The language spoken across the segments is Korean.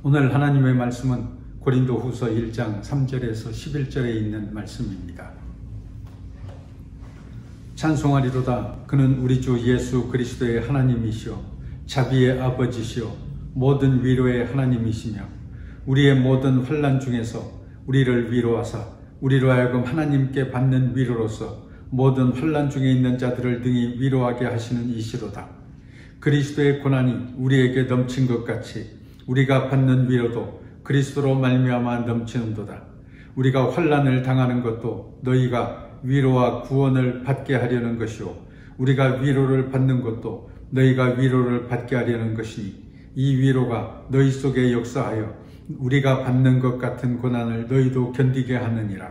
오늘 하나님의 말씀은 고린도후서 1장 3절에서 11절에 있는 말씀입니다. 찬송하리로다. 그는 우리 주 예수 그리스도의 하나님이시오 자비의 아버지시오 모든 위로의 하나님이시며 우리의 모든 환난 중에서 우리를 위로하사 우리로 하여금 하나님께 받는 위로로서 모든 환난 중에 있는 자들을 등이 위로하게 하시는 이시로다. 그리스도의 고난이 우리에게 넘친 것 같이 우리가 받는 위로도 그리스도로 말미암아 넘치는도다. 우리가 환난을 당하는 것도 너희가 위로와 구원을 받게 하려는 것이요 우리가 위로를 받는 것도 너희가 위로를 받게 하려는 것이니 이 위로가 너희 속에 역사하여 우리가 받는 것 같은 고난을 너희도 견디게 하느니라.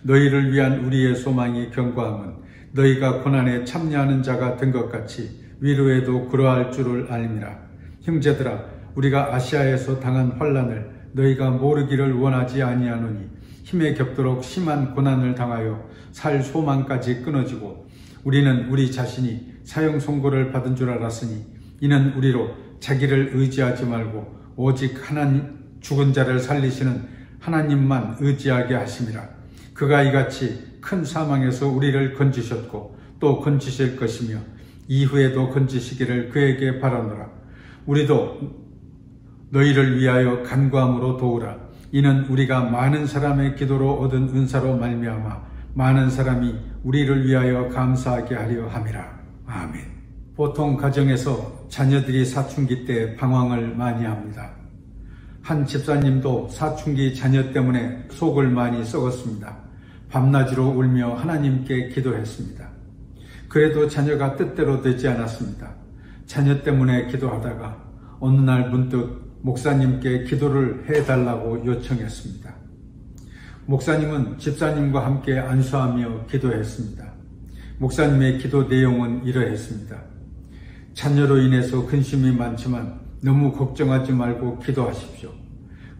너희를 위한 우리의 소망이 견고함은 너희가 고난에 참여하는 자가 된 것 같이 위로에도 그러할 줄을 알미라. 형제들아, 우리가 아시아에서 당한 환난을 너희가 모르기를 원하지 아니하노니 힘에 겹도록 심한 고난을 당하여 살 소망까지 끊어지고 우리는 우리 자신이 사형 선고를 받은 줄 알았으니 이는 우리로 자기를 의지하지 말고 오직 하나님 죽은 자를 살리시는 하나님만 의지하게 하심이라. 그가 이같이 큰 사망에서 우리를 건지셨고 또 건지실 것이며 이후에도 건지시기를 그에게 바라노라. 우리도 너희를 위하여 간구함으로 도우라. 이는 우리가 많은 사람의 기도로 얻은 은사로 말미암아 많은 사람이 우리를 위하여 감사하게 하려 함이라. 아멘. 보통 가정에서 자녀들이 사춘기 때 방황을 많이 합니다. 한 집사님도 사춘기 자녀 때문에 속을 많이 썩었습니다. 밤낮으로 울며 하나님께 기도했습니다. 그래도 자녀가 뜻대로 되지 않았습니다. 자녀 때문에 기도하다가 어느 날 문득 목사님께 기도를 해달라고 요청했습니다. 목사님은 집사님과 함께 안수하며 기도했습니다. 목사님의 기도 내용은 이러했습니다. 자녀로 인해서 근심이 많지만 너무 걱정하지 말고 기도하십시오.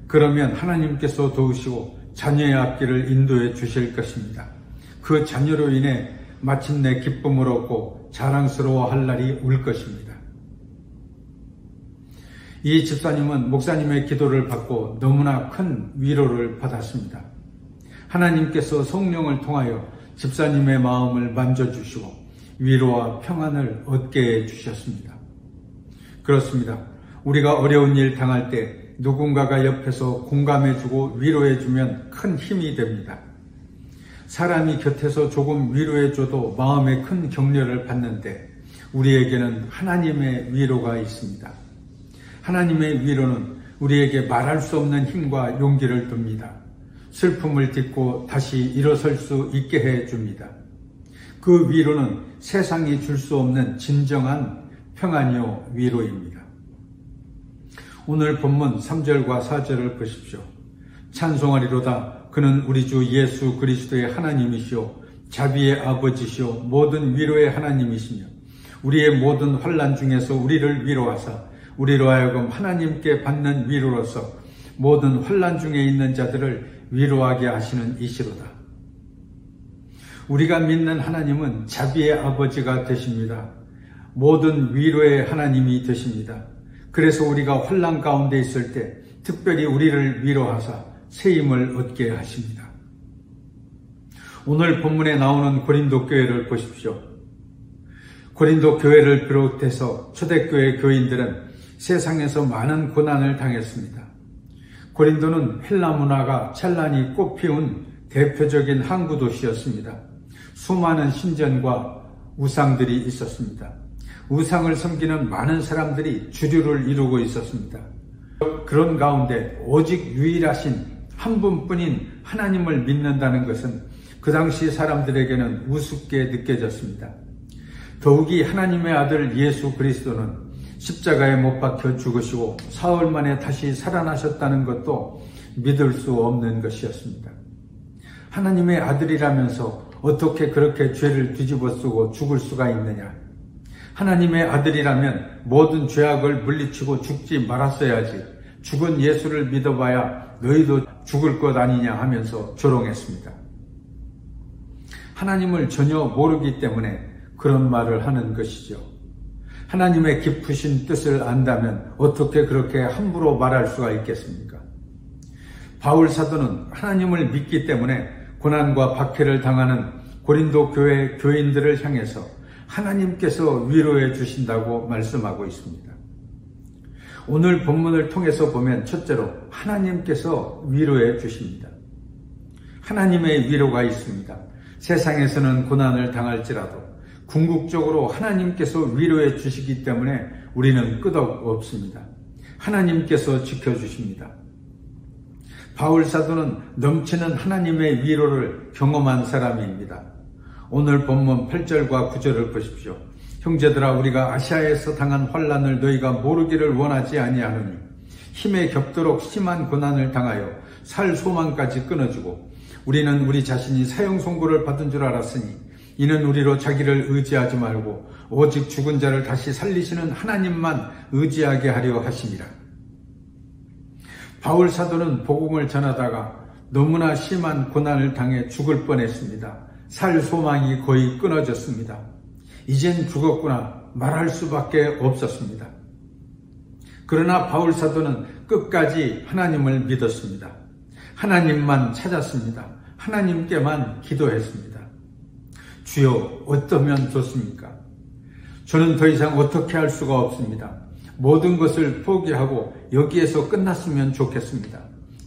그러면 하나님께서 도우시고 자녀의 앞길을 인도해 주실 것입니다. 그 자녀로 인해 마침내 기쁨을 얻고 자랑스러워할 날이 올 것입니다. 이 집사님은 목사님의 기도를 받고 너무나 큰 위로를 받았습니다. 하나님께서 성령을 통하여 집사님의 마음을 만져주시고 위로와 평안을 얻게 해주셨습니다. 그렇습니다. 우리가 어려운 일 당할 때 누군가가 옆에서 공감해주고 위로해주면 큰 힘이 됩니다. 사람이 곁에서 조금 위로해줘도 마음에 큰 격려를 받는데 우리에게는 하나님의 위로가 있습니다. 하나님의 위로는 우리에게 말할 수 없는 힘과 용기를 줍니다. 슬픔을 딛고 다시 일어설 수 있게 해줍니다. 그 위로는 세상이 줄 수 없는 진정한 평안이요 위로입니다. 오늘 본문 3절과 4절을 보십시오. 찬송하리로다. 그는 우리 주 예수 그리스도의 하나님이시오 자비의 아버지시오 모든 위로의 하나님이시며 우리의 모든 환난 중에서 우리를 위로하사 우리로 하여금 하나님께 받는 위로로서 모든 환난 중에 있는 자들을 위로하게 하시는 이시로다. 우리가 믿는 하나님은 자비의 아버지가 되십니다. 모든 위로의 하나님이 되십니다. 그래서 우리가 환난 가운데 있을 때 특별히 우리를 위로하사 새 힘을 얻게 하십니다. 오늘 본문에 나오는 고린도 교회를 보십시오. 고린도 교회를 비롯해서 초대교회 교인들은 세상에서 많은 고난을 당했습니다. 고린도는 헬라 문화가 찬란히 꽃피운 대표적인 항구 도시였습니다. 수많은 신전과 우상들이 있었습니다. 우상을 섬기는 많은 사람들이 주류를 이루고 있었습니다. 그런 가운데 오직 유일하신 한 분뿐인 하나님을 믿는다는 것은 그 당시 사람들에게는 우습게 느껴졌습니다. 더욱이 하나님의 아들 예수 그리스도는 십자가에 못 박혀 죽으시고 사흘 만에 다시 살아나셨다는 것도 믿을 수 없는 것이었습니다. 하나님의 아들이라면서 어떻게 그렇게 죄를 뒤집어 쓰고 죽을 수가 있느냐. 하나님의 아들이라면 모든 죄악을 물리치고 죽지 말았어야지. 죽은 예수를 믿어봐야 너희도 죽을 것 아니냐 하면서 조롱했습니다. 하나님을 전혀 모르기 때문에 그런 말을 하는 것이죠. 하나님의 깊으신 뜻을 안다면 어떻게 그렇게 함부로 말할 수가 있겠습니까? 바울 사도는 하나님을 믿기 때문에 고난과 박해를 당하는 고린도 교회 교인들을 향해서 하나님께서 위로해 주신다고 말씀하고 있습니다. 오늘 본문을 통해서 보면 첫째로 하나님께서 위로해 주십니다. 하나님의 위로가 있습니다. 세상에서는 고난을 당할지라도 궁극적으로 하나님께서 위로해 주시기 때문에 우리는 끄덕 없습니다. 하나님께서 지켜주십니다. 바울 사도는 넘치는 하나님의 위로를 경험한 사람입니다. 오늘 본문 8절과 9절을 보십시오. 형제들아, 우리가 아시아에서 당한 환난을 너희가 모르기를 원하지 아니하노니 힘에 겹도록 심한 고난을 당하여 살 소망까지 끊어지고 우리는 우리 자신이 사형 선고를 받은 줄 알았으니 이는 우리로 자기를 의지하지 말고 오직 죽은 자를 다시 살리시는 하나님만 의지하게 하려 하심이라. 바울 사도는 복음을 전하다가 너무나 심한 고난을 당해 죽을 뻔했습니다. 살 소망이 거의 끊어졌습니다. 이젠 죽었구나 말할 수밖에 없었습니다. 그러나 바울 사도는 끝까지 하나님을 믿었습니다. 하나님만 찾았습니다. 하나님께만 기도했습니다. 주여, 어떠면 좋습니까? 저는 더 이상 어떻게 할 수가 없습니다. 모든 것을 포기하고 여기에서 끝났으면 좋겠습니다.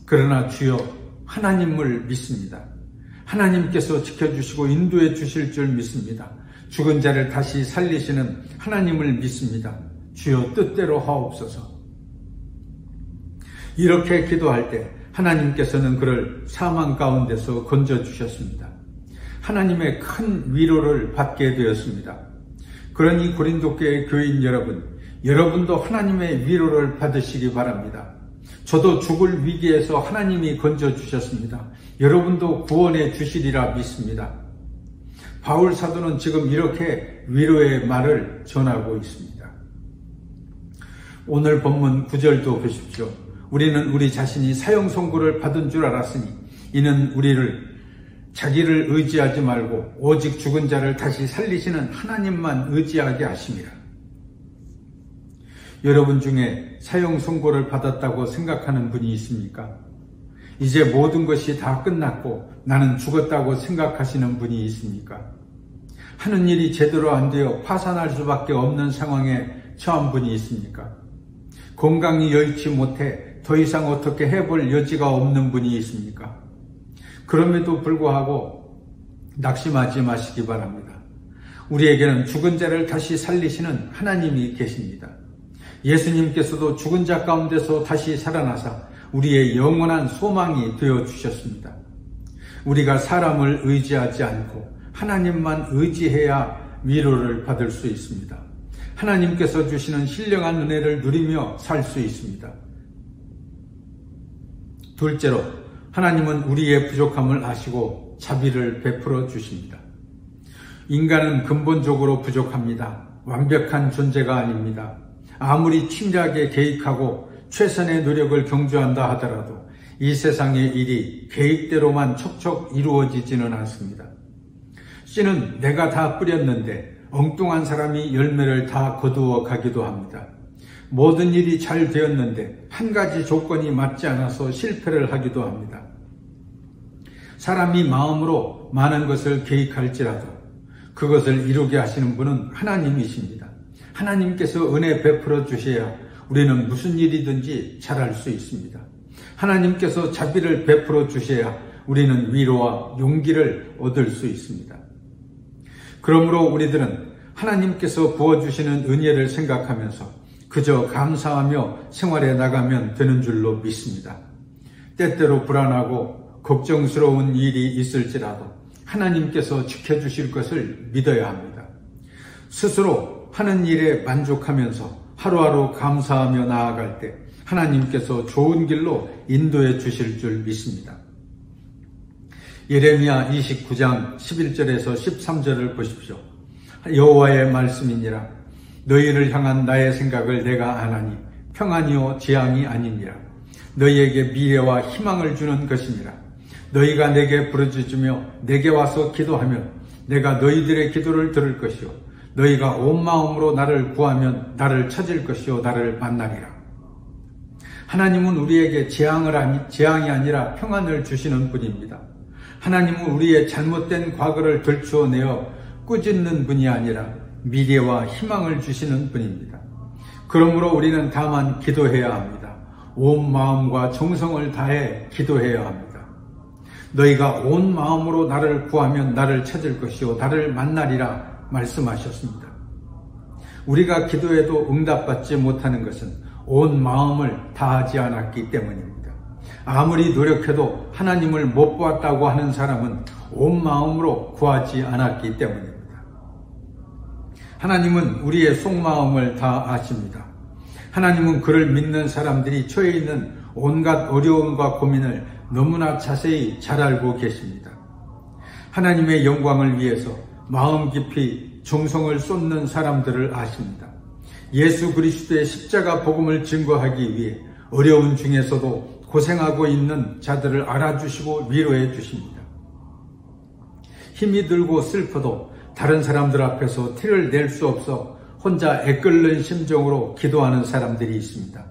그러나 주여, 하나님을 믿습니다. 하나님께서 지켜주시고 인도해 주실 줄 믿습니다. 죽은 자를 다시 살리시는 하나님을 믿습니다. 주여, 뜻대로 하옵소서. 이렇게 기도할 때 하나님께서는 그를 사망 가운데서 건져주셨습니다. 하나님의 큰 위로를 받게 되었습니다. 그러니 고린도교회 교인 여러분, 여러분도 하나님의 위로를 받으시기 바랍니다. 저도 죽을 위기에서 하나님이 건져주셨습니다. 여러분도 구원해 주시리라 믿습니다. 바울 사도는 지금 이렇게 위로의 말을 전하고 있습니다. 오늘 본문 9절도 보십시오. 우리는 우리 자신이 사형 선고를 받은 줄 알았으니 이는 우리를 자기를 의지하지 말고 오직 죽은 자를 다시 살리시는 하나님만 의지하게 하심이라. 여러분 중에 사형 선고를 받았다고 생각하는 분이 있습니까? 이제 모든 것이 다 끝났고 나는 죽었다고 생각하시는 분이 있습니까? 하는 일이 제대로 안 되어 파산할 수밖에 없는 상황에 처한 분이 있습니까? 건강이 여의치 못해 더 이상 어떻게 해볼 여지가 없는 분이 있습니까? 그럼에도 불구하고 낙심하지 마시기 바랍니다. 우리에게는 죽은 자를 다시 살리시는 하나님이 계십니다. 예수님께서도 죽은 자 가운데서 다시 살아나사 우리의 영원한 소망이 되어주셨습니다. 우리가 사람을 의지하지 않고 하나님만 의지해야 위로를 받을 수 있습니다. 하나님께서 주시는 신령한 은혜를 누리며 살 수 있습니다. 둘째로, 하나님은 우리의 부족함을 아시고 자비를 베풀어 주십니다. 인간은 근본적으로 부족합니다. 완벽한 존재가 아닙니다. 아무리 침략에 개입하고 최선의 노력을 경주한다 하더라도 이 세상의 일이 계획대로만 척척 이루어지지는 않습니다. 씨는 내가 다 뿌렸는데 엉뚱한 사람이 열매를 다 거두어 가기도 합니다. 모든 일이 잘 되었는데 한 가지 조건이 맞지 않아서 실패를 하기도 합니다. 사람이 마음으로 많은 것을 계획할지라도 그것을 이루게 하시는 분은 하나님이십니다. 하나님께서 은혜 베풀어 주셔야 우리는 무슨 일이든지 잘할 수 있습니다. 하나님께서 자비를 베풀어 주셔야 우리는 위로와 용기를 얻을 수 있습니다. 그러므로 우리들은 하나님께서 부어주시는 은혜를 생각하면서 그저 감사하며 생활해 나가면 되는 줄로 믿습니다. 때때로 불안하고 걱정스러운 일이 있을지라도 하나님께서 지켜주실 것을 믿어야 합니다. 스스로 하는 일에 만족하면서 하루하루 감사하며 나아갈 때 하나님께서 좋은 길로 인도해 주실 줄 믿습니다. 예레미야 29장 11절에서 13절을 보십시오. 여호와의 말씀이니라. 너희를 향한 나의 생각을 내가 아나니 평안이요 재앙이 아니니라. 너희에게 미래와 희망을 주는 것이니라. 너희가 내게 부르짖으며 내게 와서 기도하면 내가 너희들의 기도를 들을 것이요 너희가 온 마음으로 나를 구하면 나를 찾을 것이요 나를 만나리라. 하나님은 우리에게 재앙이 아니라 평안을 주시는 분입니다. 하나님은 우리의 잘못된 과거를 들추어내어 꾸짖는 분이 아니라 미래와 희망을 주시는 분입니다. 그러므로 우리는 다만 기도해야 합니다. 온 마음과 정성을 다해 기도해야 합니다. 너희가 온 마음으로 나를 구하면 나를 찾을 것이요 나를 만나리라 말씀하셨습니다. 우리가 기도해도 응답받지 못하는 것은 온 마음을 다하지 않았기 때문입니다. 아무리 노력해도 하나님을 못 보았다고 하는 사람은 온 마음으로 구하지 않았기 때문입니다. 하나님은 우리의 속마음을 다 아십니다. 하나님은 그를 믿는 사람들이 처해 있는 온갖 어려움과 고민을 너무나 자세히 잘 알고 계십니다. 하나님의 영광을 위해서 마음 깊이 정성을 쏟는 사람들을 아십니다. 예수 그리스도의 십자가 복음을 증거하기 위해 어려운 중에서도 고생하고 있는 자들을 알아주시고 위로해 주십니다. 힘이 들고 슬퍼도 다른 사람들 앞에서 티를 낼 수 없어 혼자 애끓는 심정으로 기도하는 사람들이 있습니다.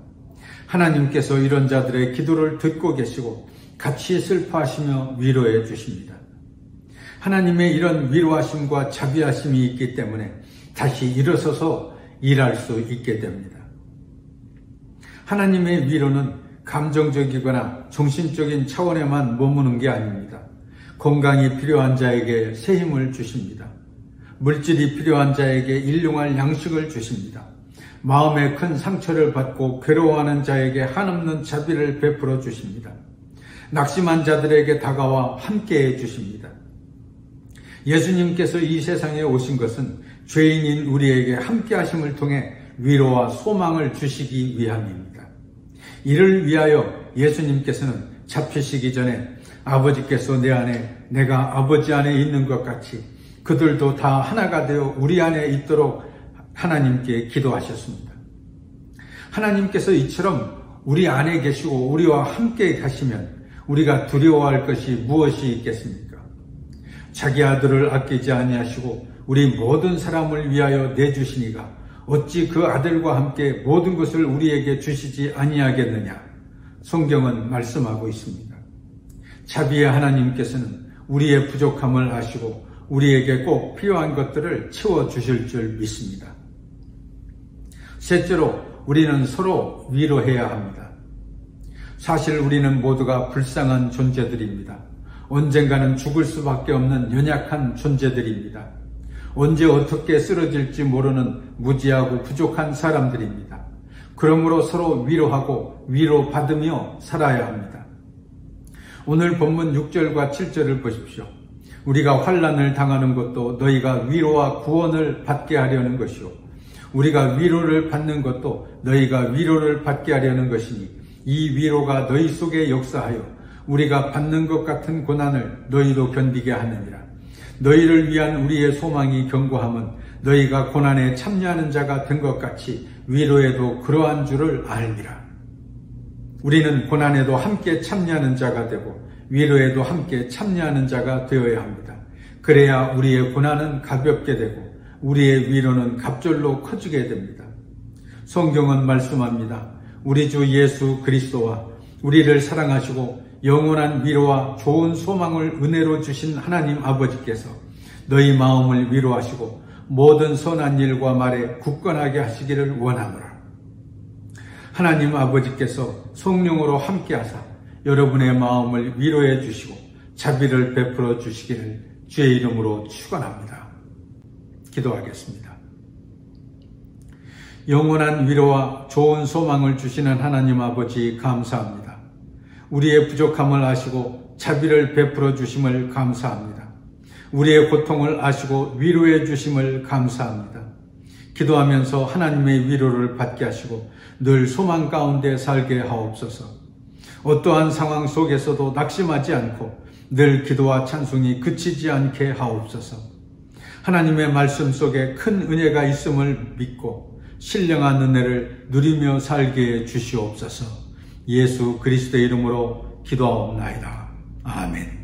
하나님께서 이런 자들의 기도를 듣고 계시고 같이 슬퍼하시며 위로해 주십니다. 하나님의 이런 위로하심과 자비하심이 있기 때문에 다시 일어서서 일할 수 있게 됩니다. 하나님의 위로는 감정적이거나 정신적인 차원에만 머무는 게 아닙니다. 건강이 필요한 자에게 새 힘을 주십니다. 물질이 필요한 자에게 일용할 양식을 주십니다. 마음에 큰 상처를 받고 괴로워하는 자에게 한없는 자비를 베풀어 주십니다. 낙심한 자들에게 다가와 함께해 주십니다. 예수님께서 이 세상에 오신 것은 죄인인 우리에게 함께하심을 통해 위로와 소망을 주시기 위함입니다. 이를 위하여 예수님께서는 잡히시기 전에 아버지께서 내 안에 내가 아버지 안에 있는 것 같이 그들도 다 하나가 되어 우리 안에 있도록 하나님께 기도하셨습니다. 하나님께서 이처럼 우리 안에 계시고 우리와 함께 가시면 우리가 두려워할 것이 무엇이 있겠습니까? 자기 아들을 아끼지 아니하시고 우리 모든 사람을 위하여 내주시니가 어찌 그 아들과 함께 모든 것을 우리에게 주시지 아니하겠느냐? 성경은 말씀하고 있습니다. 자비의 하나님께서는 우리의 부족함을 아시고 우리에게 꼭 필요한 것들을 채워주실 줄 믿습니다. 셋째로 우리는 서로 위로해야 합니다. 사실 우리는 모두가 불쌍한 존재들입니다. 언젠가는 죽을 수밖에 없는 연약한 존재들입니다. 언제 어떻게 쓰러질지 모르는 무지하고 부족한 사람들입니다. 그러므로 서로 위로하고 위로받으며 살아야 합니다. 오늘 본문 6절과 7절을 보십시오. 우리가 환난을 당하는 것도 너희가 위로와 구원을 받게 하려는 것이요 우리가 위로를 받는 것도 너희가 위로를 받게 하려는 것이니 이 위로가 너희 속에 역사하여 우리가 받는 것 같은 고난을 너희도 견디게 하느니라. 너희를 위한 우리의 소망이 견고함은 너희가 고난에 참여하는 자가 된 것 같이 위로에도 그러한 줄을 알미라. 우리는 고난에도 함께 참여하는 자가 되고 위로에도 함께 참여하는 자가 되어야 합니다. 그래야 우리의 고난은 가볍게 되고 우리의 위로는 갑절로 커지게 됩니다. 성경은 말씀합니다. 우리 주 예수 그리스도와 우리를 사랑하시고 영원한 위로와 좋은 소망을 은혜로 주신 하나님 아버지께서 너희 마음을 위로하시고 모든 선한 일과 말에 굳건하게 하시기를 원하노라. 하나님 아버지께서 성령으로 함께하사 여러분의 마음을 위로해 주시고 자비를 베풀어 주시기를 주의 이름으로 축원합니다. 기도하겠습니다. 영원한 위로와 좋은 소망을 주시는 하나님 아버지 감사합니다. 우리의 부족함을 아시고 자비를 베풀어 주심을 감사합니다. 우리의 고통을 아시고 위로해 주심을 감사합니다. 기도하면서 하나님의 위로를 받게 하시고 늘 소망 가운데 살게 하옵소서. 어떠한 상황 속에서도 낙심하지 않고 늘 기도와 찬송이 그치지 않게 하옵소서. 하나님의 말씀 속에 큰 은혜가 있음을 믿고 신령한 은혜를 누리며 살게 해 주시옵소서. 예수 그리스도의 이름으로 기도하옵나이다. 아멘.